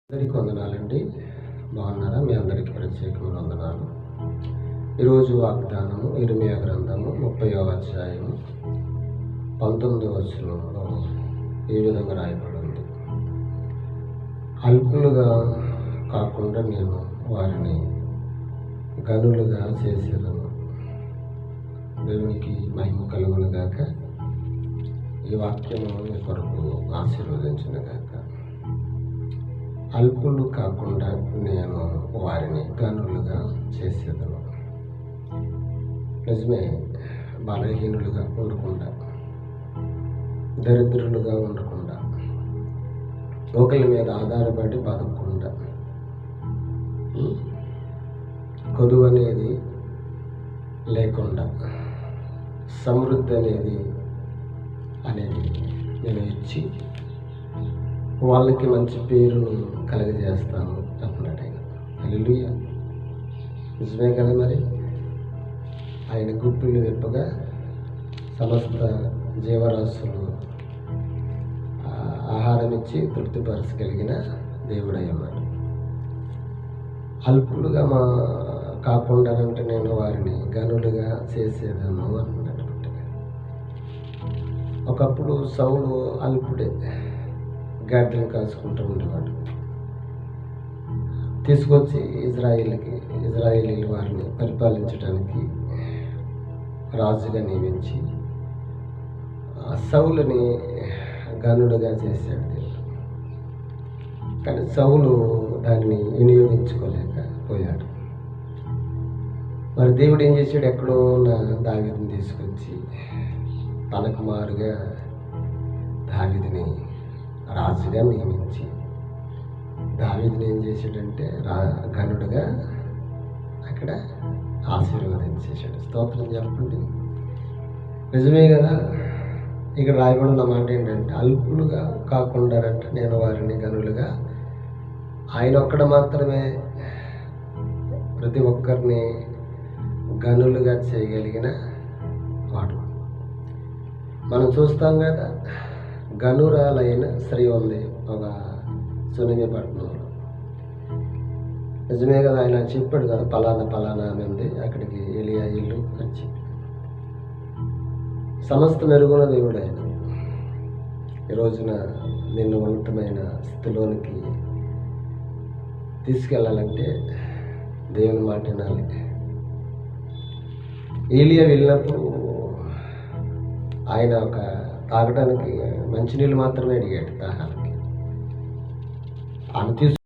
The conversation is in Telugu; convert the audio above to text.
అందరికీ వందనాలండి. బాగున్నారా? మీ అందరికీ ప్రత్యేకమైన వందనాలు. ఈరోజు వాగ్దానము ఇర్మీయా గ్రంథము 30వ అధ్యాయము 19వ వచనంలో ఈ విధంగా రాయబడింది. అల్పులుగా కాకుండా నేను వారిని గనులుగా చేసేదను. దేవునికి మహిమ కలుగును గాక. ఈ వాక్యము మీ కొరకు ఆశీర్వదించును గాక. అల్పులు కాకుండా నేను వారిని గనులుగా చేసేదను. నిజమే, బలహీనులుగా ఉండకుండా, దరిద్రులుగా ఉండకుండా, ఒకరి మీద ఆధారపడి బతకకుండా, కొదువు అనేది లేకుండా, సమృద్ధి అనేది నేను ఇచ్చి వాళ్ళకి మంచి పేరును కలగజేస్తాను అంటున్నాడు ఆయన. హల్లెలూయా. నిజమే కదా. మరి ఆయన గుప్పిళ్ళు విప్పగా సమస్త జీవరాశులు ఆహారం ఇచ్చి తృప్తిపరచగలిగిన దేవుడై ఉన్నాడు. అల్పులుగా కాకుండా అంటే నేను వారిని గనులుగా చేసేదను అంటున్నాడు. ఒకప్పుడు సౌలు అల్పుడే, గాడిదలు కాసుకుంటూ ఉండేవాడు. తీసుకొచ్చి ఇజ్రాయేలీలు వారిని పరిపాలించడానికి రాజుగా నియమించి సౌలుని గనుడుగా చేశాడు దేవుడు. కానీ సౌలు దాన్ని వినియోగించుకోలేకపోయాడు. మరి దేవుడు ఏం చేశాడు? ఎక్కడో ఉన్న దావీదుని తీసుకొచ్చి తనకు మారుగా దావీదుని రాజుగా నియమించి దావీదుని ఏం చేశాడంటే గనుడుగా అక్కడ ఆశీర్వదించేశాడు. స్తోత్రం చెప్పండి. నిజమే కదా. ఇక్కడ రాయబడిన మాట ఏంటంటే అల్పులుగా కాకుండా అంటే నేను వారిని గనులుగా. ఆయన ఒక్కడ మాత్రమే ప్రతి ఒక్కరిని గనులుగా చేయగలిగిన వాడు. మనం చూస్తాం కదా, గనురాలైన స్త్రీ ఉంది ఒక సునిమిపట్నంలో. నిజమే కదా. ఆయన చెప్పాడు కదా, పలానా ఆమె ఉంది, అక్కడికి ఎలియా ఇల్లు అని చెప్పి. సమస్త మెరుగున దేవుడు ఆయన. ఈ రోజున నిన్ను ఉన్నతమైన స్థితిలోనికి తీసుకెళ్ళాలంటే దేవుని మాట వినాలి. ఏలియా వెళ్ళినప్పుడు ఆయన ఒక తాగడానికి మంచినీళ్ళు మాత్రమే అడిగాడు దాహానికి. ఆమె